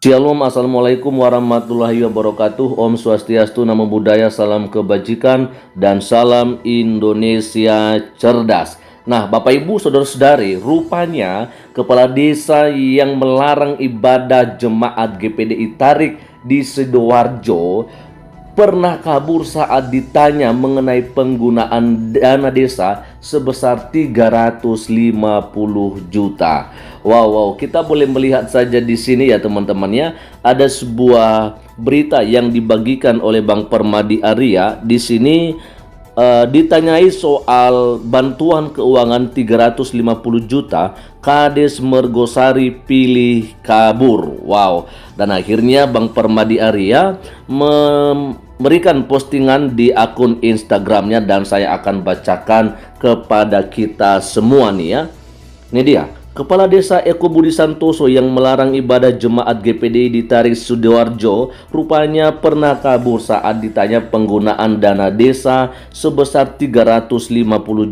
Shalom, Assalamualaikum warahmatullahi wabarakatuh. Om Swastiastu, Namo Buddhaya, salam kebajikan, dan salam Indonesia cerdas. Nah, Bapak Ibu Saudara-saudari, rupanya kepala desa yang melarang ibadah jemaat GPDI Tarik di Sidoarjo pernah kabur saat ditanya mengenai penggunaan dana desa sebesar 350 juta. Wow, kita boleh melihat saja di sini ya teman-teman ya. Ada sebuah berita yang dibagikan oleh Bang Permadi Arya. Di sini ditanyai soal bantuan keuangan 350 juta, Kades Mergosari pilih kabur. Wow. Dan akhirnya Bang Permadi Arya memberikan postingan di akun Instagramnya, dan saya akan bacakan kepada kita semua nih ya. Ini dia. Kepala Desa Eko Budi Santoso yang melarang ibadah jemaat GPDI di Tarik Sidoarjo rupanya pernah kabur saat ditanya penggunaan dana desa sebesar 350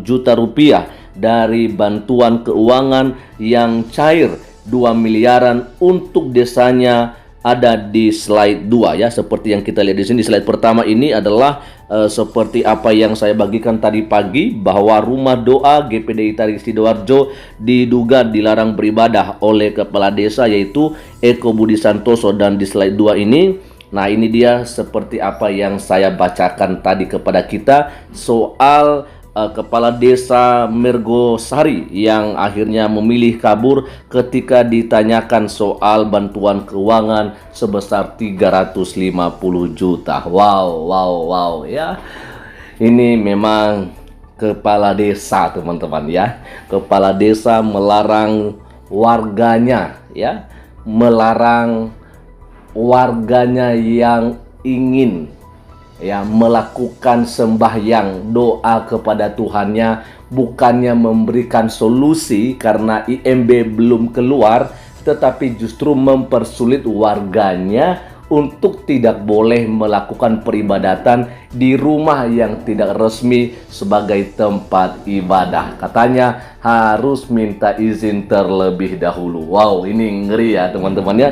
juta rupiah dari bantuan keuangan yang cair 2 miliaran untuk desanya. Ada di slide 2 ya, seperti yang kita lihat di sini. Di slide pertama ini adalah seperti apa yang saya bagikan tadi pagi, bahwa rumah doa GPDI Tarik Sidoarjo diduga dilarang beribadah oleh kepala desa yaitu Eko Budi Santoso. Dan di slide 2 ini, nah ini dia seperti apa yang saya bacakan tadi kepada kita soal kepala desa Mergosari yang akhirnya memilih kabur ketika ditanyakan soal bantuan keuangan sebesar 350 juta. Wow ya. Ini memang kepala desa teman-teman ya. Kepala desa melarang warganya ya, melarang warganya yang ingin melakukan sembahyang doa kepada Tuhannya, bukannya memberikan solusi karena IMB belum keluar, tetapi justru mempersulit warganya untuk tidak boleh melakukan peribadatan di rumah yang tidak resmi sebagai tempat ibadah. Katanya harus minta izin terlebih dahulu. Wow, ini ngeri ya teman-teman ya.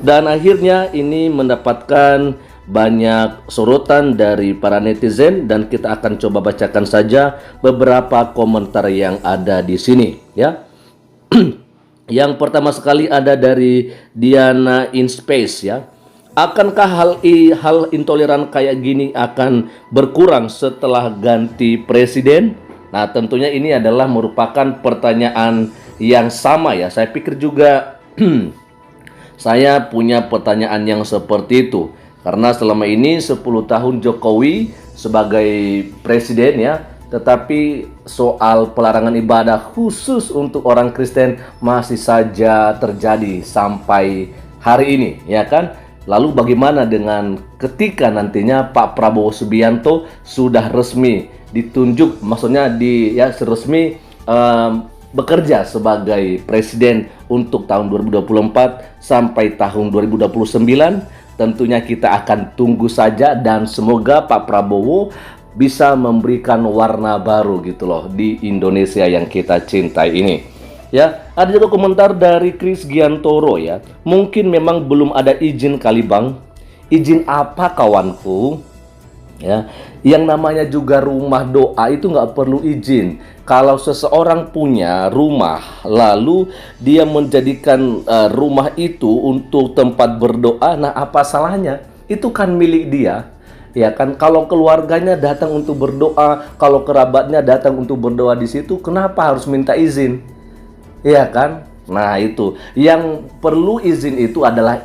Dan akhirnya ini mendapatkan banyak sorotan dari para netizen, dan kita akan coba bacakan saja beberapa komentar yang ada di sini ya. Yang pertama sekali ada dari Diana in Space ya. Akankah hal intoleran kayak gini akan berkurang setelah ganti presiden? Nah, tentunya ini adalah merupakan pertanyaan yang sama ya. Saya pikir juga saya punya pertanyaan yang seperti itu. Karena selama ini 10 tahun Jokowi sebagai presiden ya, tetapi soal pelarangan ibadah khusus untuk orang Kristen masih saja terjadi sampai hari ini ya kan. Lalu bagaimana dengan ketika nantinya Pak Prabowo Subianto sudah resmi ditunjuk, maksudnya resmi bekerja sebagai presiden untuk tahun 2024 sampai tahun 2029. Tentunya kita akan tunggu saja, dan semoga Pak Prabowo bisa memberikan warna baru gitu loh di Indonesia yang kita cintai ini. Ya, ada juga komentar dari Chris Giantoro ya. Mungkin memang belum ada izin kali Bang. Izin apa kawanku? Ya, yang namanya juga rumah doa itu nggak perlu izin. Kalau seseorang punya rumah lalu dia menjadikan rumah itu untuk tempat berdoa, nah apa salahnya? Itu kan milik dia, ya kan? Kalau keluarganya datang untuk berdoa, kalau kerabatnya datang untuk berdoa di situ, kenapa harus minta izin? Ya kan? Nah itu yang perlu izin itu adalah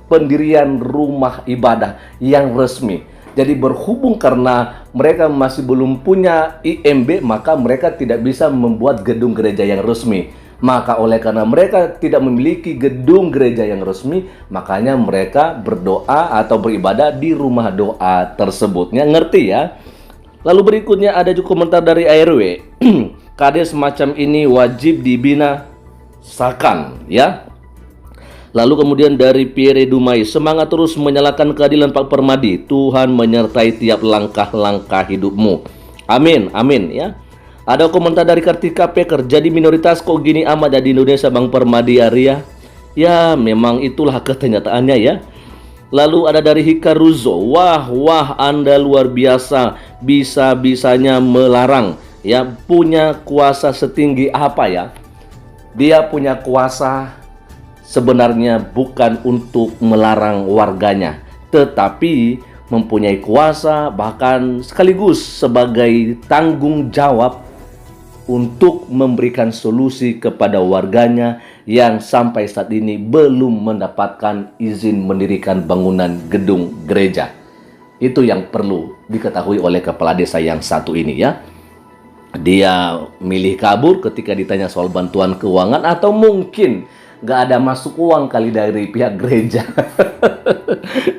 pendirian rumah ibadah yang resmi. Jadi berhubung karena mereka masih belum punya IMB, maka mereka tidak bisa membuat gedung gereja yang resmi. Maka oleh karena mereka tidak memiliki gedung gereja yang resmi, makanya mereka berdoa atau beribadah di rumah doa tersebutnya. Ngerti ya? Lalu berikutnya ada juga komentar dari ARW. Kades semacam ini wajib dibinasakan ya. Lalu kemudian dari Pierre Dumai, semangat terus menyalakan keadilan Pak Permadi. Tuhan menyertai tiap langkah-langkah hidupmu. Amin, amin ya. Ada komentar dari Kartika Peker, jadi minoritas kok gini amat ya di Indonesia Bang Permadi Arya. Ya, memang itulah kenyataannya ya. Lalu ada dari Hikaruzo, wah Anda luar biasa, bisa-bisanya melarang, ya, punya kuasa setinggi apa ya? Dia punya kuasa sebenarnya bukan untuk melarang warganya, tetapi mempunyai kuasa bahkan sekaligus sebagai tanggung jawab untuk memberikan solusi kepada warganya yang sampai saat ini belum mendapatkan izin mendirikan bangunan gedung gereja. Itu yang perlu diketahui oleh kepala desa yang satu ini ya. Dia milih kabur ketika ditanya soal bantuan keuangan, atau mungkin nggak ada masuk uang kali dari pihak gereja.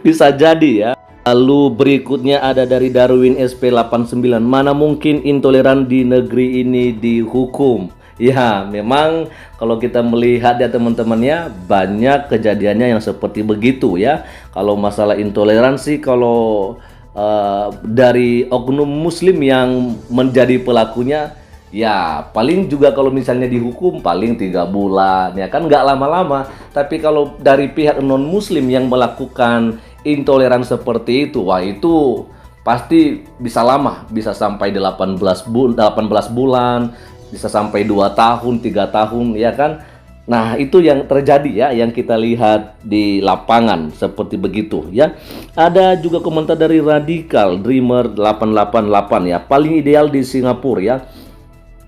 Bisa jadi ya. Lalu berikutnya ada dari Darwin SP89, mana mungkin intoleran di negeri ini dihukum. Ya, memang kalau kita melihat ya teman-temannya, banyak kejadiannya yang seperti begitu ya. Kalau masalah intoleransi, kalau dari oknum muslim yang menjadi pelakunya, ya paling juga kalau misalnya dihukum paling 3 bulan ya kan, nggak lama-lama. Tapi kalau dari pihak non muslim yang melakukan intoleran seperti itu, wah itu pasti bisa lama, bisa sampai 18 bulan, bisa sampai 2 tahun, 3 tahun ya kan. Nah, itu yang terjadi ya, yang kita lihat di lapangan seperti begitu ya. Ada juga komentar dari Radikal Dreamer 888 ya, paling ideal di Singapura ya,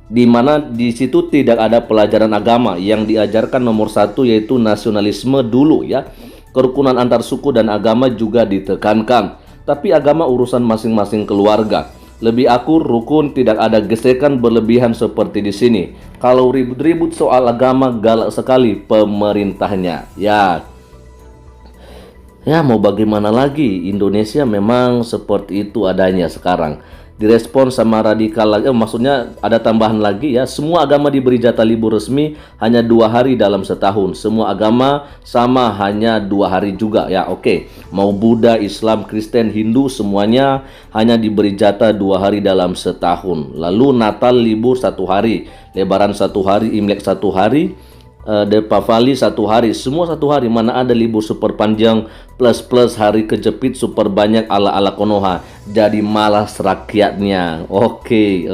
di mana di situ tidak ada pelajaran agama, yang diajarkan nomor 1 yaitu nasionalisme dulu ya. Kerukunan antar suku dan agama juga ditekankan, tapi agama urusan masing-masing keluarga. Lebih akur, rukun, tidak ada gesekan berlebihan seperti di sini. Kalau ribut-ribut soal agama, galak sekali pemerintahnya. Ya, mau bagaimana lagi? Indonesia memang seperti itu adanya sekarang. Direspon sama Radikal lagi, maksudnya ada tambahan lagi ya. Semua agama diberi jatah libur resmi hanya 2 hari dalam setahun. Semua agama sama, hanya 2 hari juga ya. Oke, mau Buddha, Islam, Kristen, Hindu, semuanya hanya diberi jatah 2 hari dalam setahun. Lalu Natal libur 1 hari, Lebaran 1 hari, Imlek 1 hari, Deepavali 1 hari, semua 1 hari. Mana ada libur super panjang plus hari kejepit super banyak ala-ala Konoha, jadi malas rakyatnya. Oke.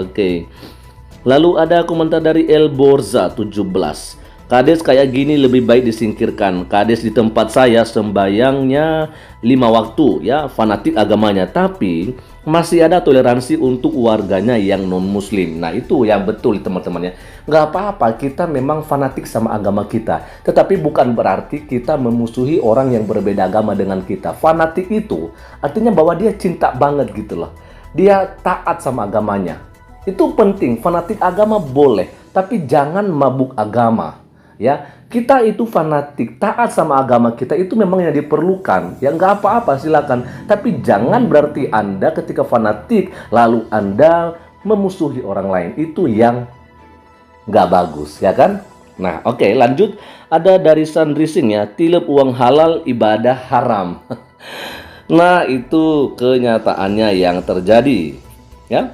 Lalu ada komentar dari El Borza 17. Kades kayak gini lebih baik disingkirkan. Kades di tempat saya sembayangnya 5 waktu ya, fanatik agamanya, tapi masih ada toleransi untuk warganya yang non muslim. Nah itu yang betul teman-temannya. Nggak apa-apa kita memang fanatik sama agama kita, tetapi bukan berarti kita memusuhi orang yang berbeda agama dengan kita. Fanatik itu artinya bahwa dia cinta banget gitu loh, dia taat sama agamanya. Itu penting. Fanatik agama boleh, tapi jangan mabuk agama. Ya, kita itu fanatik, taat sama agama kita, itu memang yang diperlukan. Ya nggak apa-apa, silakan. Tapi jangan berarti Anda ketika fanatik lalu Anda memusuhi orang lain. Itu yang nggak bagus, ya kan? Nah, oke, lanjut. Ada dari Sandrising ya, tilep uang halal ibadah haram. Nah, itu kenyataannya yang terjadi, ya.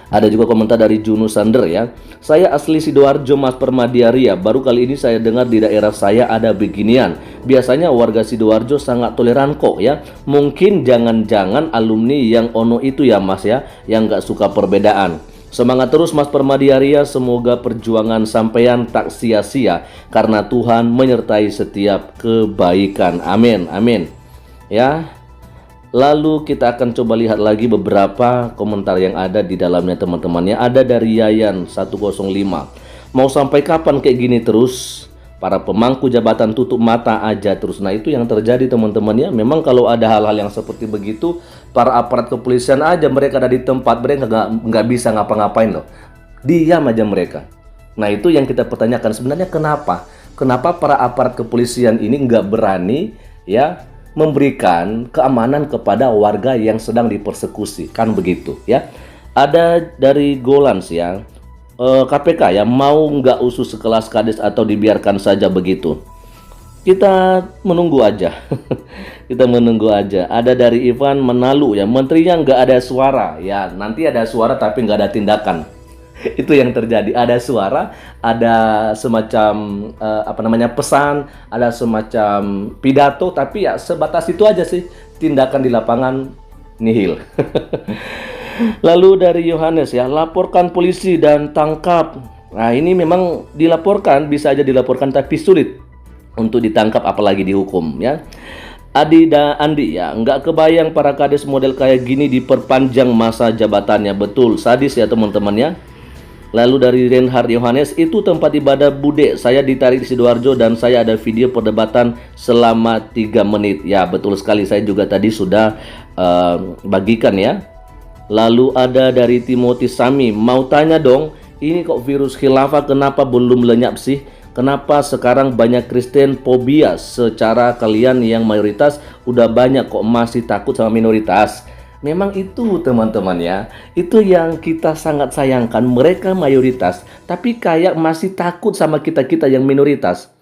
Ada juga komentar dari Junus Sander ya. Saya asli Sidoarjo, Mas Permadiaria. Baru kali ini saya dengar di daerah saya ada beginian. Biasanya warga Sidoarjo sangat toleran kok ya. Mungkin jangan-jangan alumni yang ono itu ya Mas ya, yang nggak suka perbedaan. Semangat terus Mas Permadiaria, semoga perjuangan sampean tak sia-sia karena Tuhan menyertai setiap kebaikan. Amin, amin. Ya. Lalu kita akan coba lihat lagi beberapa komentar yang ada di dalamnya teman-temannya. Ada dari Yayan 105. Mau sampai kapan kayak gini terus? Para pemangku jabatan tutup mata aja terus. Nah itu yang terjadi teman-temannya. Memang kalau ada hal-hal yang seperti begitu, para aparat kepolisian aja mereka ada di tempat, mereka nggak bisa ngapa-ngapain loh. Diam aja mereka. Nah itu yang kita pertanyakan sebenarnya, kenapa? Kenapa para aparat kepolisian ini nggak berani ya memberikan keamanan kepada warga yang sedang dipersekusi, kan begitu ya. Ada dari Golans ya, KPK ya, mau nggak usus sekelas Kades atau dibiarkan saja begitu? Kita menunggu aja. Kita menunggu aja. Ada dari Ivan Menalu ya, menterinya nggak ada suara ya, nanti ada suara tapi nggak ada tindakan. Itu yang terjadi. Ada suara, ada semacam pesan, ada semacam pidato, tapi ya sebatas itu aja sih. Tindakan di lapangan nihil. Lalu dari Yohanes ya, laporkan polisi dan tangkap. Nah, ini memang dilaporkan, bisa aja dilaporkan tapi sulit untuk ditangkap apalagi dihukum ya. Adi dan Andi ya, nggak kebayang para kades model kayak gini diperpanjang masa jabatannya. Betul, sadis ya teman-teman ya. Lalu dari Reinhard Yohanes, itu tempat ibadah Bude. Saya ditarik di Sidoarjo dan saya ada video perdebatan selama 3 menit. Ya, betul sekali. Saya juga tadi sudah bagikan ya. Lalu ada dari Timothy Sami, mau tanya dong, ini kok virus khilafah kenapa belum lenyap sih? Kenapa sekarang banyak Kristen fobia? Secara kalian yang mayoritas udah banyak kok masih takut sama minoritas. Memang itu teman-teman ya, itu yang kita sangat sayangkan. Mereka mayoritas tapi kayak masih takut sama kita-kita yang minoritas.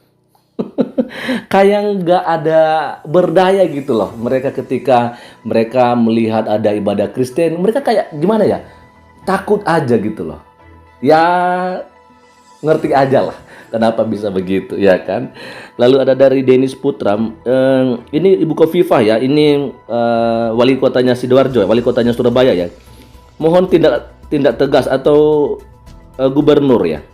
Kayak nggak ada berdaya gitu loh. Mereka ketika mereka melihat ada ibadah Kristen, mereka kayak gimana ya, takut aja gitu loh. Ya ngerti aja lah kenapa bisa begitu ya kan. Lalu ada dari Denis Putra, ini Ibu Kofifah ya, ini wali kotanya Sidoarjo, wali kotanya Surabaya ya. Mohon tindak tegas atau gubernur ya.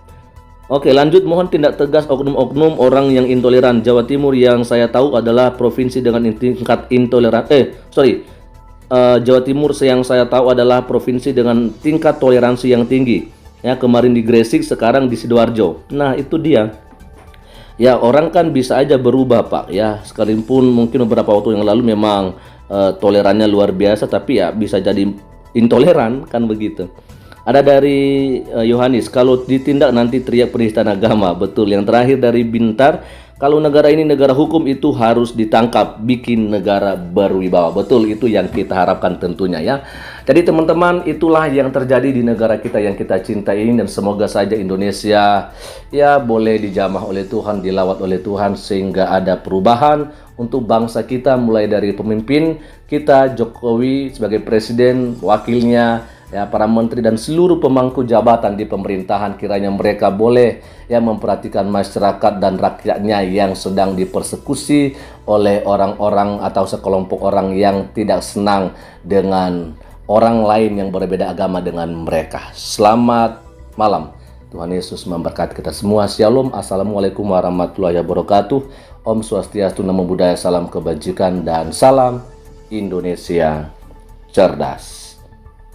Oke, lanjut, mohon tindak tegas oknum-oknum orang yang intoleran. Jawa Timur yang saya tahu adalah provinsi dengan tingkat intoleran. Jawa Timur yang saya tahu adalah provinsi dengan tingkat toleransi yang tinggi. Ya, kemarin di Gresik, sekarang di Sidoarjo. Nah, itu dia. Ya, orang kan bisa aja berubah, Pak. Ya, sekalipun mungkin beberapa waktu yang lalu memang tolerannya luar biasa, tapi ya bisa jadi intoleran kan begitu. Ada dari Yohanes, kalau ditindak nanti teriak penistaan agama. Betul. Yang terakhir dari Bintar, kalau negara ini negara hukum itu harus ditangkap, bikin negara berwibawa. Betul, itu yang kita harapkan tentunya ya. Jadi teman-teman, itulah yang terjadi di negara kita yang kita cintai ini, dan semoga saja Indonesia ya boleh dijamah oleh Tuhan, dilawat oleh Tuhan, sehingga ada perubahan untuk bangsa kita, mulai dari pemimpin kita Jokowi sebagai presiden, wakilnya ya, para menteri dan seluruh pemangku jabatan di pemerintahan, kiranya mereka boleh ya memperhatikan masyarakat dan rakyatnya yang sedang dipersekusi oleh orang-orang atau sekelompok orang yang tidak senang dengan orang lain yang berbeda agama dengan mereka. Selamat malam. Tuhan Yesus memberkati kita semua. Shalom. Assalamualaikum warahmatullahi wabarakatuh. Om Swastiastu, Namo Buddhaya, salam kebajikan dan salam Indonesia cerdas.